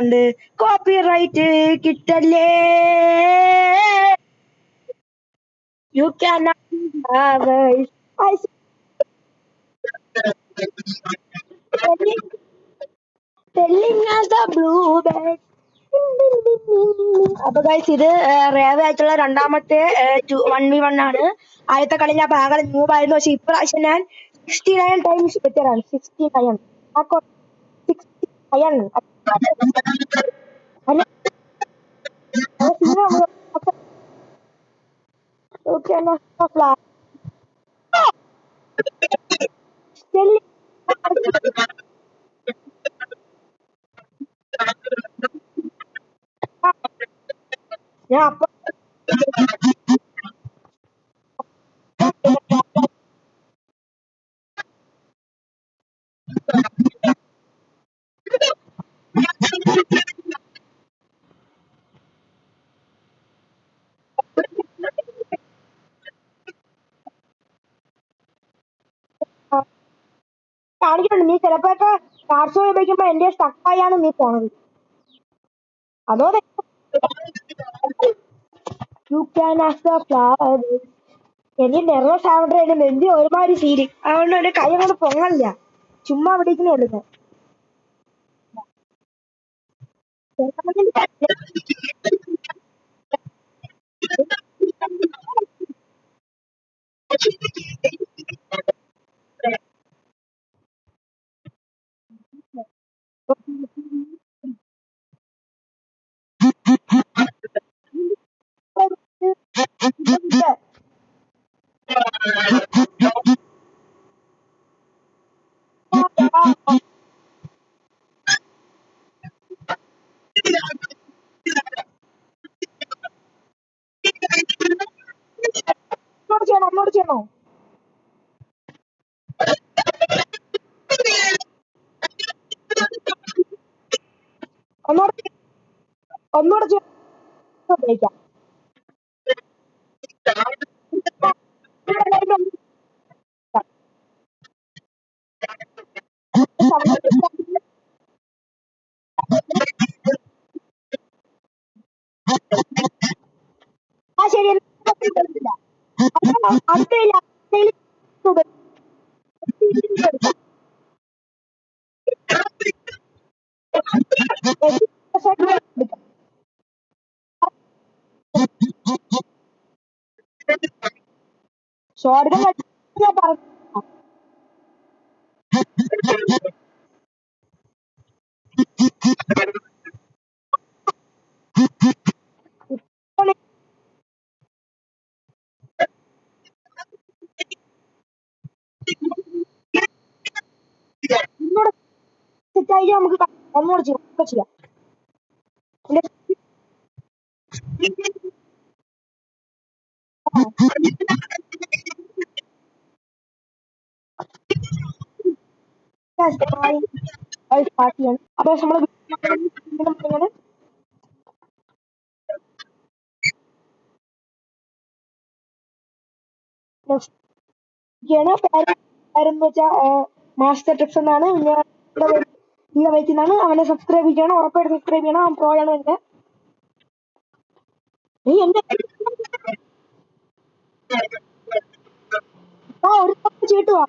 ഉണ്ട് കോപ്പിറൈറ്റ് കിട്ടല്ലേ you can telling us the bluebird അപ്പൊ ഗൈസ് ഇത് റേവ് ആയിട്ടുള്ള രണ്ടാമത്തെ 1v1 ആണ്. ആദ്യത്തെ കളി ഞാൻ ആകെ മൂവായിരുന്നു. പക്ഷെ ഇപ്രാവശ്യം ഞാൻ 69 ടൈംസ് ബെറ്ററാണ്. 69 69 ഞാൻ അപ്പൊ കാണിക്കുന്നുണ്ട്. നീ ചിലപ്പോഴൊക്കെ കാർഡ്സ് ഉപയോഗിക്കുമ്പോ എന്റെ സ്റ്റക്കായാണ് നീ പോണത്. അതോ യു ക്യാൻ എനിക്ക് നെർവസ് ആവട്ടെ. എന്റെ നെഞ്ചി ഒരുമാതിരി സീരി അതുകൊണ്ട് എന്റെ കൈ അങ്ങോട്ട് പൊങ്ങല്ല. ചുമ്മാ പിടിക്കുന്നേ ഉള്ളു. ഒന്നോട് ചെയ്യണോ? ഒന്നോട് ഉപയോഗിക്കാം. ആ ശരി ഷോർട്ട് സെറ്റായി നമുക്ക് ഒന്നുകൂടെ ചെയ്യാം. സ്റ്റാർട്ട് ചെയ്യണം. അപ്പൊ നമ്മള് കാര്യം വെച്ചാ മാസ്റ്റർ ടിപ്സ് എന്നാണ്. ഞാൻ വയ്ക്കുന്നതാണ്. അവനെ സബ്സ്ക്രൈബ് ചെയ്യണം. ഉറപ്പായിട്ട് സബ്സ്ക്രൈബ് ചെയ്യണം. അവൻ പ്രോയാണ് എന്റെ. നീ എന്റെ ഒരു ചീട്ടുവാ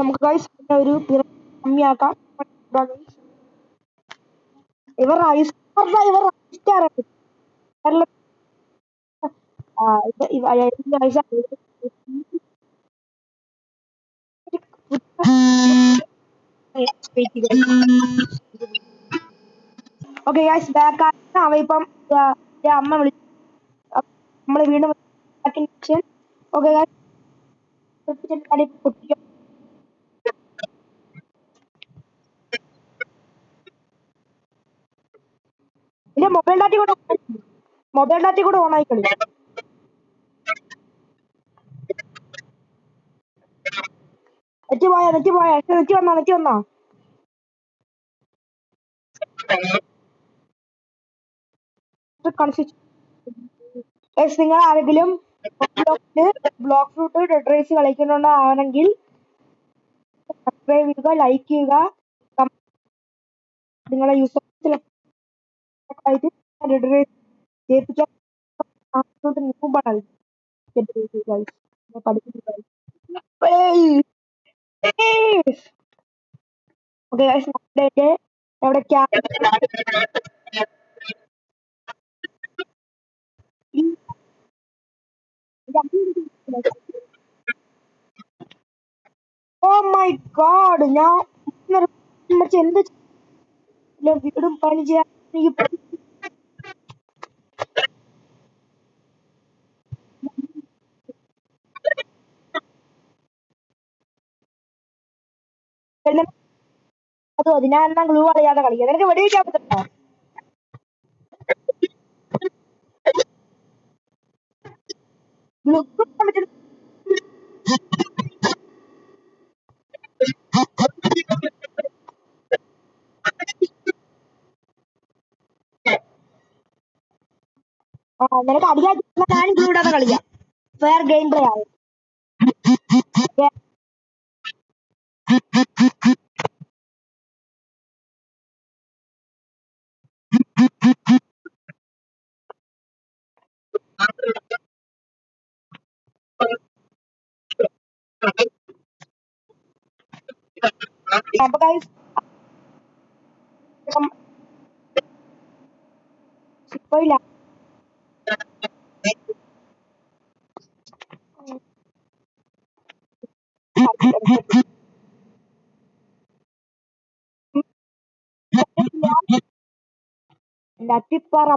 നമുക്ക് ഗൈസ് ഒരു കമ്മിയാക്കാം. ഇവർ ഓക്കെ ഗൈസ് ബാക്ക് അവ ഇപ്പം അമ്മ വിളിച്ചു. നമ്മള് വീണ്ടും ഓക്കെ പൊട്ടിക്കും. പിന്നെ മൊബൈൽ ഡാറ്റ കൂടെ ഓൺ ആയി കളി. നെറ്റ് വന്നോ? നിങ്ങൾ ആരെങ്കിലും ബ്ലോക്ക് ഫ്രൂട്ട് ഡെഡ് റേസ് കളിക്കുന്നുണ്ടാണെങ്കിൽ സബ്സ്ക്രൈബ് ചെയ്യുക, ലൈക്ക് ചെയ്യുക, നിങ്ങളെ യൂസറായിട്ട് ഡെഡ് റേസ് ജയിപ്പിക്കാൻ പഠിപ്പിക്കുക. ഓക്കെ ഗൈസ്, എവിടേക്കാ ഓ മൈ ഗോഡ്, ഞാൻ എന്ത് വീടും പണി ചെയ്യാൻ അത് ഞാൻ എന്നാ ഗ്ലൂ അറിയാതെ കളിക്കുക. നിനക്ക് വെടിവെക്കാൻ പറ്റുമോ? ഗ്ലൂ പറ്റും. നിനക്ക് അറിയാൻ ഞാൻ ഗ്ലൂ ഇടാതെ കളിക്കാം. ഫെയർ ഗെയിം പ്ലേ ആണ്. അപ്പൊ ഗൈസ് ഇപ്പൊ ഇല്ല. അത്തിപ്പറ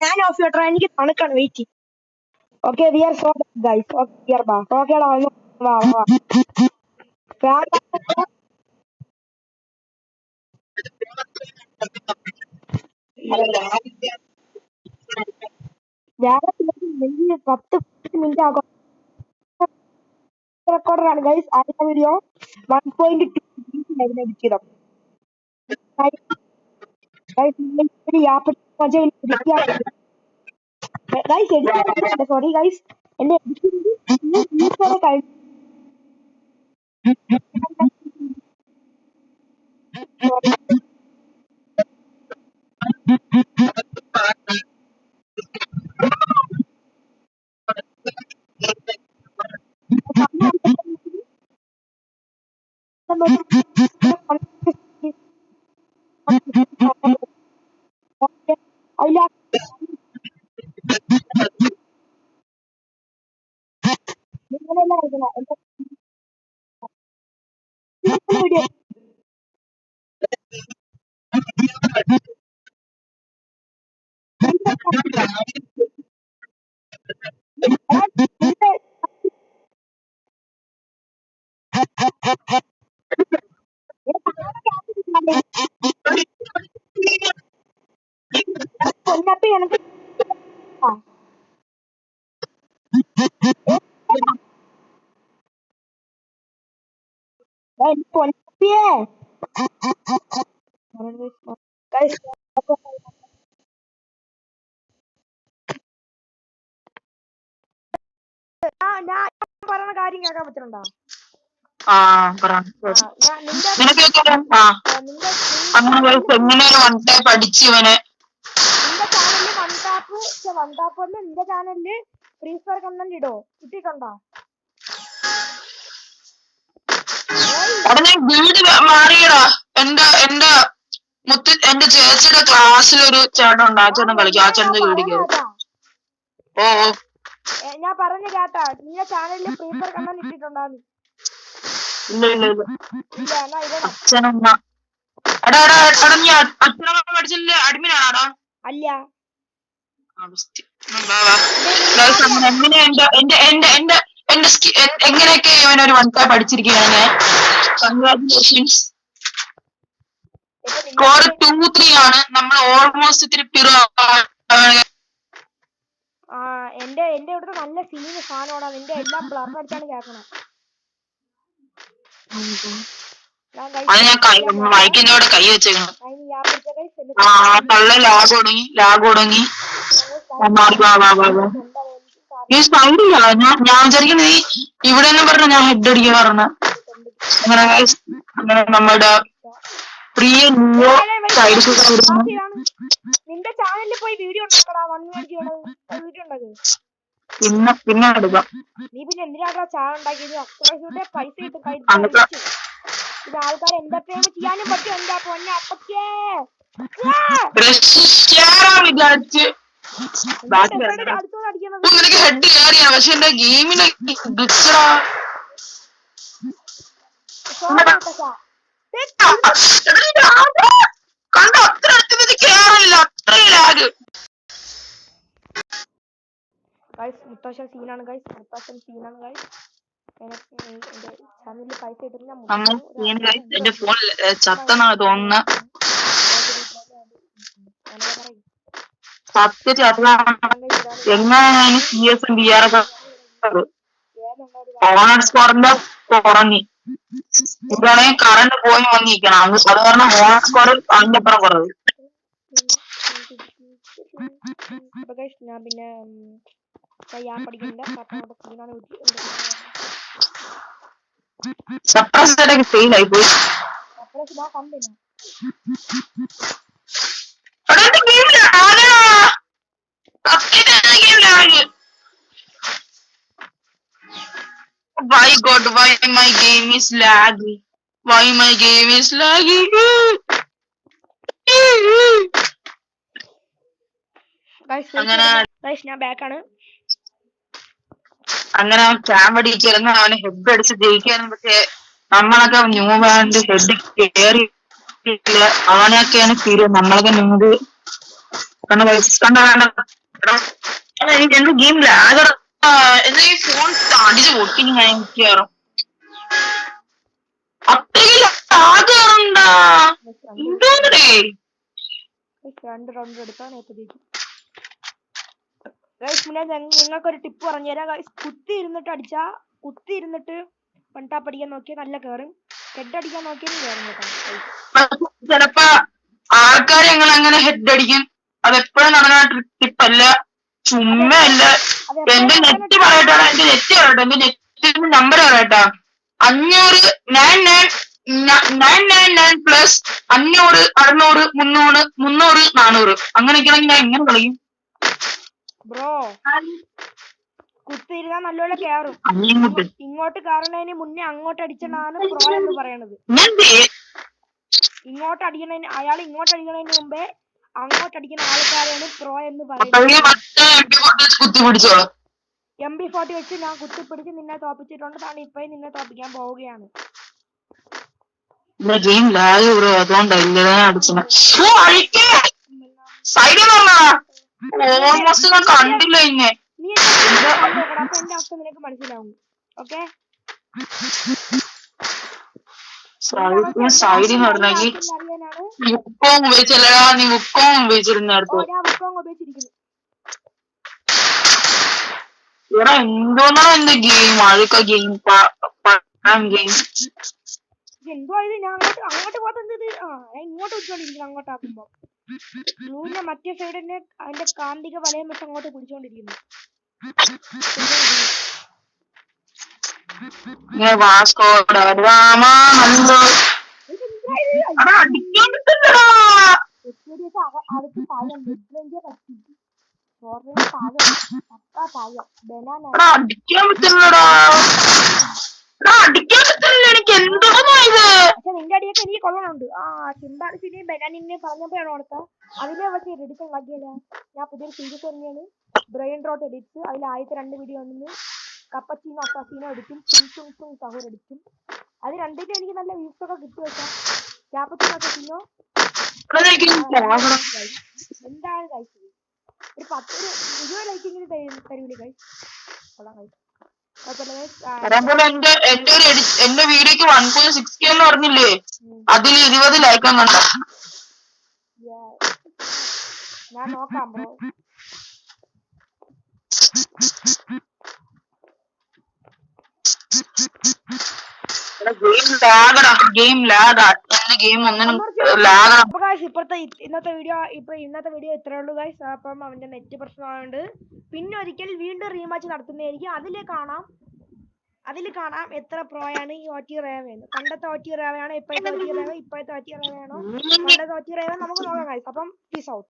ഞാൻ ഓഫ് ചെയ്യട്ടെ, എനിക്ക് തണുക്കാണ്. Wait. Okay we are so guys. Okay ബാ. ഓക്കേടാ, വാ വാ. ഞാൻ 10 മിനിറ്റ് ആകും. റെക്കോർഡറാണ് ഗൈസ്. അടുത്ത വീഡിയോ 1.2 എഡിറ്റ് ചെയ്തോ. സോറി ഗൈസ്, എന്റെ കഴിഞ്ഞു. എനിക്ക് പൊന്നപ്പിയേ ഞാൻ പറയുന്ന കാര്യം കേൾക്കാൻ പറ്റുന്നുണ്ടോ? നിന്റെ ചാനലില് ഫ്രീ ഫയർ കണ്ടന്റ് ഇടോ? കിട്ടിയിട്ടുണ്ടോ? വീട് മാറിയടാ. എന്റെ ചേച്ചിയുടെ ക്ലാസ്സിലൊരു ചേട്ടൻ ഉണ്ട്. ആ ചേട്ടൻ കളിക്കും. ആ ചേട്ടന്റെ വീട് കയറും. ഞാൻ പറഞ്ഞു കേട്ടാ, നിന്റെ ചാനലില് ഫ്രീ ഫയർ കണ്ടന്റ് ഇട്ടിട്ടുണ്ടാന്ന്? ഇല്ല. അച്ഛനമ്മ നീ അച്ഛനമ്മ പഠിച്ചില്ലേ? അഡ്മിനാണോടാ? അല്ല. എങ്ങനെയൊക്കെ ഇവനൊരു 1K പഠിച്ചിരിക്കുകയാണ്. കൺഗ്രാറ്റുലേഷൻസ്. സ്കോർ 2-3 ആണ്. നമ്മൾ ഓൾമോസ്റ്റ് ഇത്തിരി എന്റെ ഇവിടുത്തെ നല്ല സീന് സാധനമാണ്. നിന്റെ എല്ലാം ബ്ലർ അടിച്ചാണ് കേൾക്കണം. അത് ഞാൻ മൈക്കിനോട് കൈ വെച്ചേക്കണം. ലാഗ് തുടങ്ങി. ഈ സൈഡില്ല, ഞാൻ വിചാരിക്കുന്നത് ഇവിടെ ഒന്നും പറഞ്ഞ ഞാൻ ഹെഡ് അടിക്കാൻ പറഞ്ഞ അങ്ങനെ നമ്മുടെ പ്രിയ സൈഡ് നിന്റെ ചാനലിൽ പോയി വീഡിയോ ഉണ്ടാക്കടാ. 1 മിനിറ്റ് വീഡിയോ ഉണ്ടാക്കുക. പിന്നെ എടുക്കാം. നീ പിന്നെ എന്തിനാ ചാനൽ ഉണ്ടാക്കിയത്? അത്രയുടെ പൈസ കിട്ടും കയ്യിൽ. ഇത് ആൾക്കാർ എന്റർടൈൻമെന്റ് ചെയ്യാനും പറ്റും. എന്താ പൊന്നെ അപ്പക്കേ നിനക്ക് ഹെഡ് കയറിയാ, പക്ഷെ എന്റെ ഗെയിമിന് കണ്ടോ അത്ര അടുത്ത് കേറില്ല, അത്രയും ലാഗ്. മുത്തശ്ശൻ സീനാണ് ഗൈസ്, മുത്തശ്ശൻ സീനാണ് ഗൈസ്. എന്റെ ചാനലിൽ പൈസ ഇട്ടില്ല. എന്റെ ഫോൺ ചത്തനാ തോന്നുന്ന എങ്ങനെയാണ് CS BR സ്കോറിന്റെ കുറഞ്ഞു. ഇതാണെങ്കിൽ കറണ്ട് പോയി വന്നിരിക്കണം. അത് കാരണം സ്കോർ അതിന്റെ അപ്പുറം കുറവ്. ഞാൻ പിന്നെ പഠിക്കണ്ട ഫെയിൽ ആയി പോയി. Why God, why my game is laggy? Why my game is laggy? ഞാൻ ബാക്കാണ്. അങ്ങനെ ക്യാമ്പ് അടിച്ചിരുന്ന അവന് ഹെഡ് അടിച്ച് ജയിക്കാനും. പക്ഷെ നമ്മളൊക്കെ ന്യൂ ബാൻഡ് ഹെഡ് കേറിയിട്ടില്ല. അവനൊക്കെയാണ് തീരും. നമ്മളൊക്കെ ന്യൂത് എനിക്ക് എന്ത് ഗെയിം ലാഗർ എന്താ ഈ ഫോൺ അടിച്ച് പൊട്ടി ഞാൻ കയറും. അത്രയും ലാഗ് കയറണ്ടാ എന്തോന്നേ. 2 റൗണ്ട് എടുത്താണ് നിങ്ങൾക്കൊരു ടിപ്പ് പറഞ്ഞുതരാം. കുത്തി ഇരുന്നിട്ട് പണ്ടാപ്പ് അടിക്കാൻ നോക്കിയാൽ നല്ല കേറും. ഹെഡ് അടിക്കാൻ നോക്കിയാലും കേറും കേട്ടോ. ചിലപ്പോ ആൾക്കാർ അങ്ങനെ ഹെഡ് അടിക്കും. അതെപ്പോഴും നടന്ന ടിപ്പല്ല, ചുമ്മല്ല. എന്റെ നെറ്റ് പറയട്ടോ, എന്റെ നെറ്റിന്റെ നമ്പർ പറയട്ടോ. 500 999 പ്ലസ് 500 600 300 300 400 അങ്ങനെയൊക്കെയാണെങ്കിൽ ഞാൻ എങ്ങനെ കളിക്കും ബ്രോ? കുത്തിയിരുന്നാ നല്ലോണം കേറും. ഇങ്ങോട്ട് കയറുന്നതിന് മുന്നേ അങ്ങോട്ട് അടിച്ചതാണ് പ്രോ എന്ന് പറയണത്. ഇങ്ങോട്ട് അടിക്കണതിന് അയാൾ ഇങ്ങോട്ട് അടിക്കണതിന് മുമ്പേ അങ്ങോട്ട് അടിക്കുന്ന ആൾക്കാരെയാണ് പ്രോ എന്ന് പറയുന്നത്. MP40 വെച്ച് ഞാൻ കുത്തിപ്പിടിച്ച് നിന്നെ തോപ്പിച്ചിട്ടുണ്ട്. താൻ ഇപ്പഴും നിന്നെ തോപ്പിക്കാൻ പോവുകയാണ്. കണ്ടില്ല ഇന്നെ. നീ എന്റെ അവസ്ഥ നിനക്ക് മനസ്സിലാവും. ഓക്കെ, സൈഡിൽ പറഞ്ഞെങ്കിൽ ബുക്കോം ഉപയോഗിച്ചല്ലടാ, നീ ബുക്കോം ഉപയോഗിച്ചിരുന്നേടത്ത്. ഇവിടെ എന്തോന്നാ എന്റെ ഗെയിം, അഴുക്ക ഗെയിം, ഗെയിം. എന്തോ ഇത് ഞാൻ അങ്ങോട്ട് പോകത്തത്. ഇങ്ങോട്ട് വെച്ചോണ്ടിരിക്കുന്നു. അങ്ങോട്ടാക്കുമ്പോ ബ്ലൂവിന്റെ മറ്റേ സൈഡിന്റെ അതിന്റെ കാന്തിക വലയം വെച്ച് അങ്ങോട്ട് പിടിച്ചോണ്ടിരിക്കുന്നു. നിന്റെ അടിയൊക്കെ എനിക്ക് കൊള്ളണുണ്ട്. ചിമ്പാൻസിനെ ബനാനിനെ പറഞ്ഞപ്പോഴാണ് ഓർത്ത. അതിനെ പക്ഷേ എഡിറ്റ് ഉണ്ടാക്കിയല്ല. ഞാൻ പുതിയൊരു സീരീസ് തന്നെയാണ്, ബ്രെയിൻ റോട്ട് എഡിറ്റ്സ്. അതിൽ ആദ്യത്തെ 2 വീഡിയോ ഉണ്ടെന്ന് കപ്പച്ചീനോ അസാസീനോ എടുക്കും, സഹൂർ എടുക്കും. അത് രണ്ടിനും എനിക്ക് നല്ല വ്യൂസ് ഒക്കെ കിട്ടി വെച്ചാൽ ക്യാപ്പച്ചീനോ അസാസീനോ എന്താണ് കഴിച്ചത്. ഒരു 20 ലൈക്കെങ്കിലും തരൂലേ കഴിച്ച്? കൊള്ളാം കഴിച്ചു. എന്റെ വീഡിയോക്ക് 1.6K എന്ന് പറഞ്ഞില്ലേ, അതിൽ 20 ലൈക്ക് കണ്ടോ? ഞാൻ നോക്കാം ബ്രോ. ഗെയിം ലാഗാ ഗെയിം ഒന്നിനും ലാഗാ. അപ്പൊ ഗൈസ് ഇന്നത്തെ വീഡിയോ ഇത്രേ ഉള്ളൂ ഗൈസ്. അപ്പം അവന്റെ നെറ്റ് പ്രശ്നമായോണ്ട് പിന്നെ ഒരിക്കൽ വീണ്ടും റീമാച്ച് നടത്തുന്നതായിരിക്കും. അതിൽ കാണാം എത്ര പ്രോയാണ് ഈ ഓറ്റി റേവയെന്ന്. പണ്ടത്തെ ഓറ്റി റേവയാണോ ഇപ്പോഴത്തെ ഓറ്റി റേവ, ഇപ്പോഴത്തെ ഓറ്റി റേവയാണോ പണ്ടത്തെ ഓറ്റി റേവ നമുക്ക് നോക്കാം ഗൈസ്. അപ്പം പീസ് ഔട്ട്.